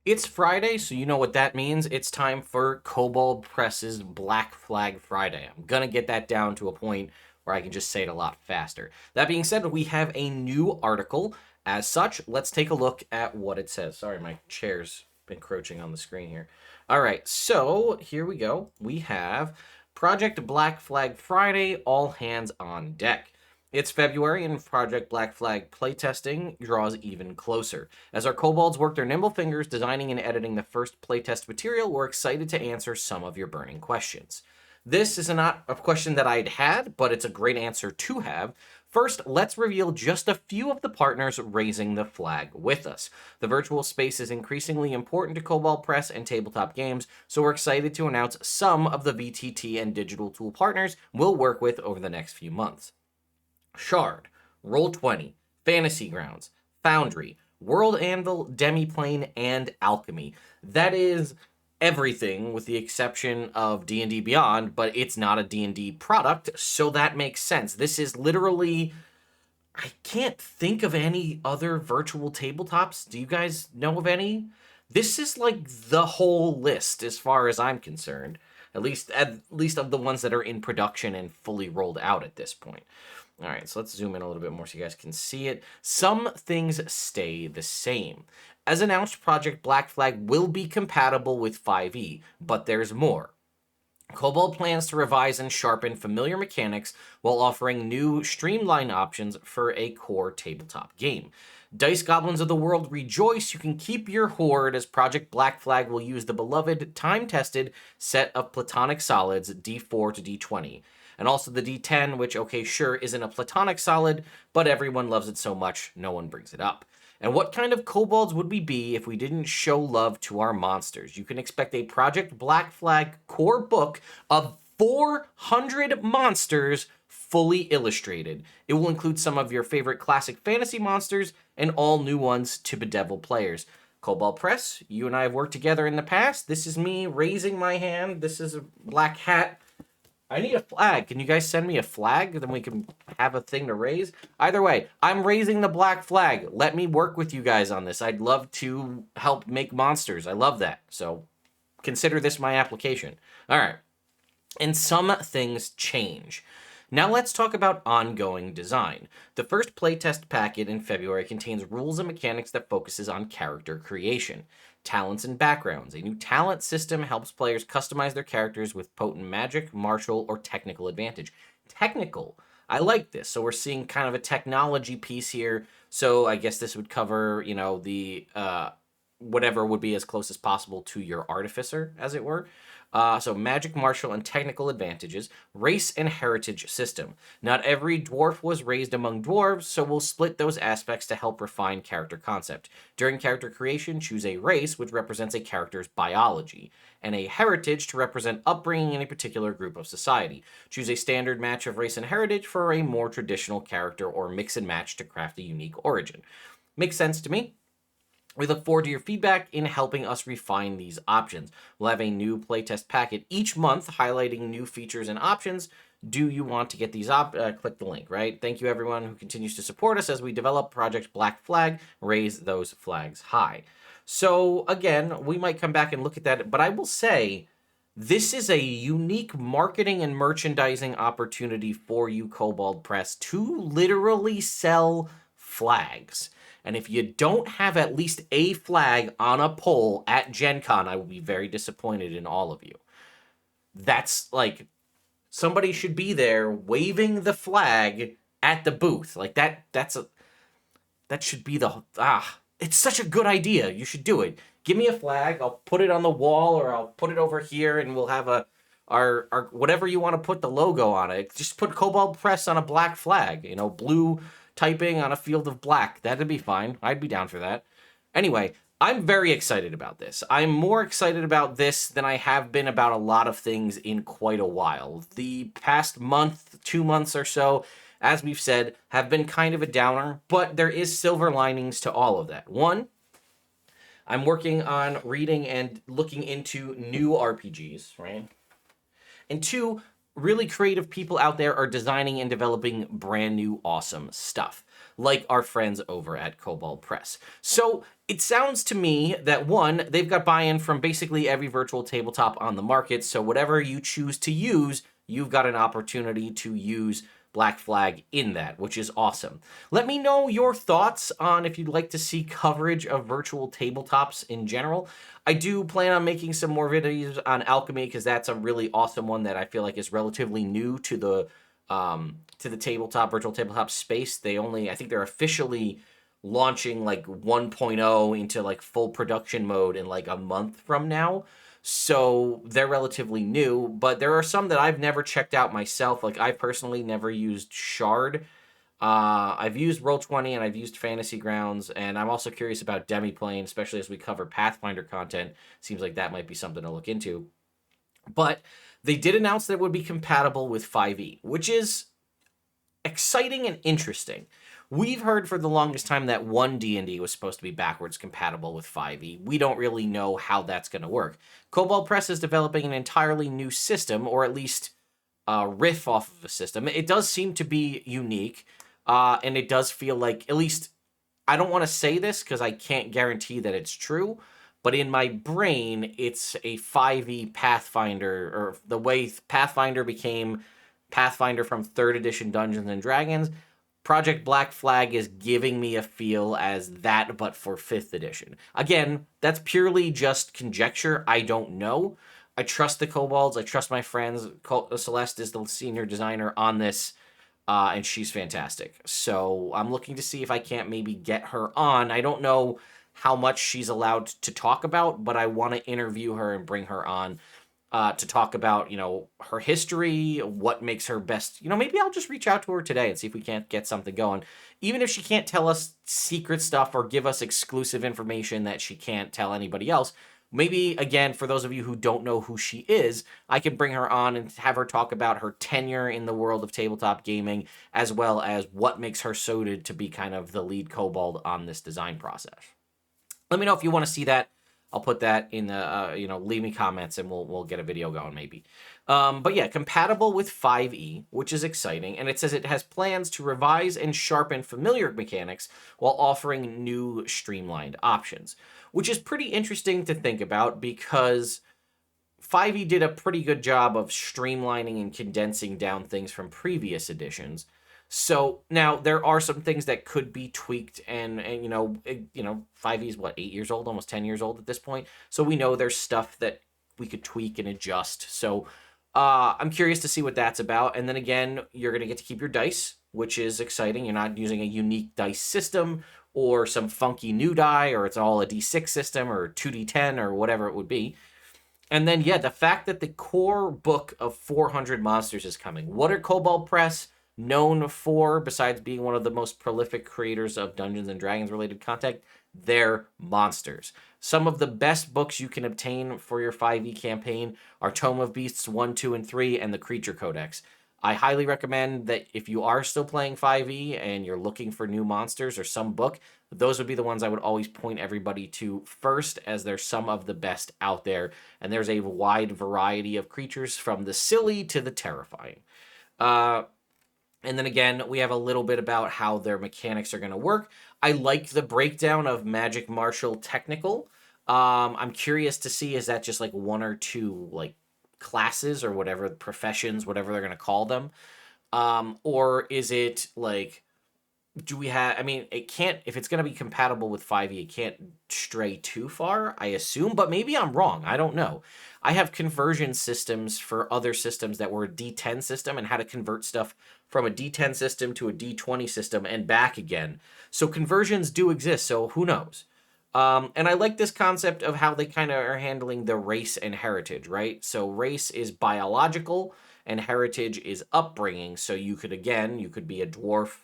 It's Friday, so you know what that means. It's time for Kobold Press's Black Flag Friday. I'm gonna get that down to a point where I can just say it a lot faster. That being said, we have a new article. As such, let's take a look at what it says. Sorry, my chair's encroaching on the screen here. All right, so here we go. We have Project Black Flag Friday, all hands on deck. It's February, and Project Black Flag playtesting draws even closer. As our kobolds work their nimble fingers designing and editing the first playtest material, we're excited to answer some of your burning questions. This is not a question that I'd had, but it's a great answer to have. First, let's reveal just a few of the partners raising the flag with us. The virtual space is increasingly important to Kobold Press and tabletop games, so we're excited to announce some of the VTT and digital tool partners we'll work with over the next few months. Shard, Roll20, Fantasy Grounds, Foundry, World Anvil, Demiplane, and Alchemy. That is everything with the exception of D&D Beyond, but it's not a D&D product, so that makes sense. This is literally... I can't think of any other virtual tabletops. Do you guys know of any? This is like the whole list as far as I'm concerned. At least of the ones that are in production and fully rolled out at this point. All right, so let's zoom in a little bit more so you guys can see it. Some things stay the same. As announced, Project Black Flag will be compatible with 5e, but there's more. Kobold plans to revise and sharpen familiar mechanics while offering new, streamlined options for a core tabletop game. Dice Goblins of the World rejoice, you can keep your hoard as Project Black Flag will use the beloved, time-tested set of platonic solids D4 to D20. And also the D10, which, okay, sure, isn't a platonic solid, but everyone loves it so much, no one brings it up. And what kind of kobolds would we be if we didn't show love to our monsters? You can expect a Project Black Flag core book of 400 monsters fully illustrated. It will include some of your favorite classic fantasy monsters and all new ones to bedevil players. Kobold Press, you and I have worked together in the past. This is me raising my hand. This is a black hat. I need a flag. Can you guys send me a flag? Then we can have a thing to raise. Either way, I'm raising the black flag. Let me work with you guys on this. I'd love to help make monsters. I love that. So consider this my application. All right. And some things change. Now let's talk about ongoing design. The first playtest packet in February contains rules and mechanics that focuses on character creation. Talents and backgrounds. A new talent system helps players customize their characters with potent magic, martial, or technical advantage. Technical. I like this. So we're seeing kind of a technology piece here. So I guess this would cover, the whatever would be as close as possible to your artificer, as it were. So magic, martial, and technical advantages. Race and heritage system. Not every dwarf was raised among dwarves, so we'll split those aspects to help refine character concept. During character creation, choose a race, which represents a character's biology, and a heritage to represent upbringing in a particular group of society. Choose a standard match of race and heritage for a more traditional character, or mix and match to craft a unique origin. Makes sense to me. We look forward to your feedback in helping us refine these options. We'll have a new playtest packet each month highlighting new features and options. Do you want to get these click the link, right? Thank you everyone who continues to support us as we develop Project Black Flag. Raise those flags high. So again, we might come back and look at that, but I will say this is a unique marketing and merchandising opportunity for you, Kobold Press, to literally sell flags. And if you don't have at least a flag on a pole at Gen Con, I will be very disappointed in all of you. That's like, somebody should be there waving the flag at the booth. Like that should be it's such a good idea. You should do it. Give me a flag. I'll put it on the wall, or I'll put it over here, and we'll have our whatever you want to put the logo on it. Just put Kobold Press on a black flag, blue typing on a field of black. That'd be fine. I'd be down for that. Anyway, I'm very excited about this. I'm more excited about this than I have been about a lot of things in quite a while. The past month, 2 months or so, as we've said, have been kind of a downer, but there is silver linings to all of that. One, I'm working on reading and looking into new RPGs, right? And two, really creative people out there are designing and developing brand new awesome stuff. like our friends over at Kobold Press. So it sounds to me that, one, they've got buy-in from basically every virtual tabletop on the market, so whatever you choose to use, you've got an opportunity to use Black Flag in that, which is awesome. Let me know your thoughts on if you'd like to see coverage of virtual tabletops in general. I do plan on making some more videos on Alchemy because that's a really awesome one that I feel like is relatively new to the tabletop, virtual tabletop space. I think they're officially launching like 1.0 into like full production mode in like a month from now. So they're relatively new, but there are some that I've never checked out myself. Like I personally never used Shard. I've used Roll20 and I've used Fantasy Grounds, and I'm also curious about Demiplane, especially as we cover Pathfinder content. Seems like that might be something to look into. But they did announce that it would be compatible with 5e, which is exciting and interesting. We've heard for the longest time that 1D&D was supposed to be backwards compatible with 5e. We don't really know how that's going to work. Kobold Press is developing an entirely new system, or at least a riff off of a system. It does seem to be unique, and it does feel like, at least, I don't want to say this because I can't guarantee that it's true, but in my brain, it's a 5e Pathfinder, or the way Pathfinder became Pathfinder from 3rd edition Dungeons and Dragons. Project Black Flag is giving me a feel as that, but for 5th edition. Again, that's purely just conjecture. I don't know. I trust the kobolds. I trust my friends. Celeste is the senior designer on this, and she's fantastic. So I'm looking to see if I can't maybe get her on. I don't know how much she's allowed to talk about, but I want to interview her and bring her on to talk about, her history, what makes her best. Maybe I'll just reach out to her today and see if we can't get something going. Even if she can't tell us secret stuff or give us exclusive information that she can't tell anybody else, maybe, again, for those of you who don't know who she is, I can bring her on and have her talk about her tenure in the world of tabletop gaming, as well as what makes her suited to be kind of the lead kobold on this design process. Let me know if you want to see that. I'll put that in the, leave me comments and we'll get a video going maybe. But yeah, compatible with 5e, which is exciting. And it says it has plans to revise and sharpen familiar mechanics while offering new streamlined options, which is pretty interesting to think about because 5e did a pretty good job of streamlining and condensing down things from previous editions. So now there are some things that could be tweaked, and 5e is 8 years old, almost 10 years old at this point. So we know there's stuff that we could tweak and adjust. So I'm curious to see what that's about. And then again, you're going to get to keep your dice, which is exciting. You're not using a unique dice system or some funky new die, or it's all a d6 system or 2d10 or whatever it would be. And then, yeah, the fact that the core book of 400 monsters is coming. What are Kobold Press known for, besides being one of the most prolific creators of Dungeons and Dragons related content? They're monsters. Some of the best books you can obtain for your 5e campaign are Tome of Beasts 1, 2, and 3, and the Creature Codex. I highly recommend that if you are still playing 5e and you're looking for new monsters or some book, those would be the ones I would always point everybody to first, as they're some of the best out there. And there's a wide variety of creatures, from the silly to the terrifying. And then again, we have a little bit about how their mechanics are going to work. I like the breakdown of Magic Martial Technical. I'm curious to see, is that just like one or two like classes or whatever, professions, whatever they're going to call them? Or is it like, do we have, it can't, if it's going to be compatible with 5e, it can't stray too far, I assume, but maybe I'm wrong. I don't know. I have conversion systems for other systems that were a D10 system and how to convert stuff from a D10 system to a D20 system and back again. So conversions do exist, so who knows? And I like this concept of how they kind of are handling the race and heritage, right? So race is biological and heritage is upbringing. So you could be a dwarf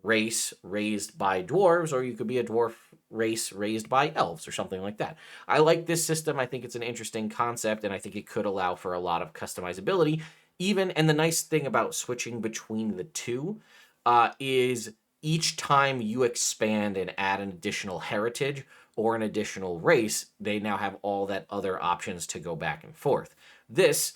race raised by dwarves, or you could be a dwarf race raised by elves or something like that. I like this system. I think it's an interesting concept, and I think it could allow for a lot of customizability. And the nice thing about switching between the two is each time you expand and add an additional heritage or an additional race, they now have all that other options to go back and forth. This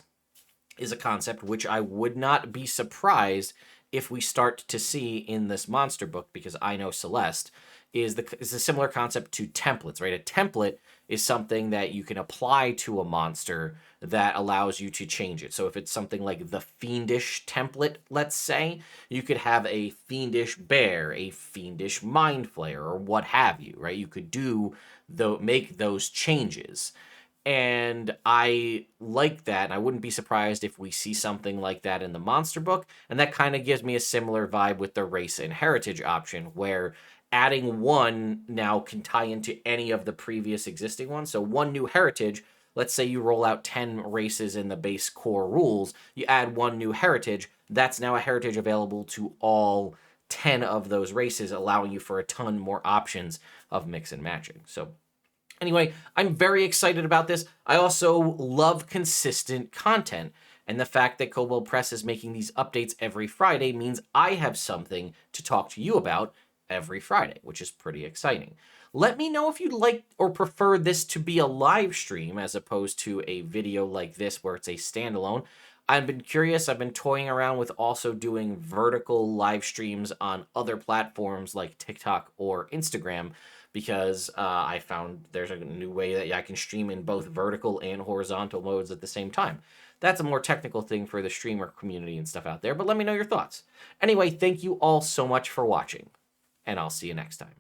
is a concept which I would not be surprised if we start to see in this monster book, because I know Celeste, is a similar concept to templates, right? A template is something that you can apply to a monster that allows you to change it. So if it's something like the fiendish template, let's say, you could have a fiendish bear, a fiendish mind flayer, or what have you, right? You could make those changes. And I like that. And I wouldn't be surprised if we see something like that in the monster book. And that kind of gives me a similar vibe with the race and heritage option, where adding one now can tie into any of the previous existing ones. So one new heritage, let's say you roll out 10 races in the base core rules, you add one new heritage, that's now a heritage available to all 10 of those races, allowing you for a ton more options of mix and matching. So anyway, I'm very excited about this. I also love consistent content. And the fact that Kobold Press is making these updates every Friday means I have something to talk to you about every Friday, which is pretty exciting. Let me know if you'd like or prefer this to be a live stream as opposed to a video like this where it's a standalone. I've been curious. I've been toying around with also doing vertical live streams on other platforms like TikTok or Instagram, because I found there's a new way that I can stream in both vertical and horizontal modes at the same time. That's a more technical thing for the streamer community and stuff out there, but let me know your thoughts. Anyway, thank you all so much for watching, and I'll see you next time.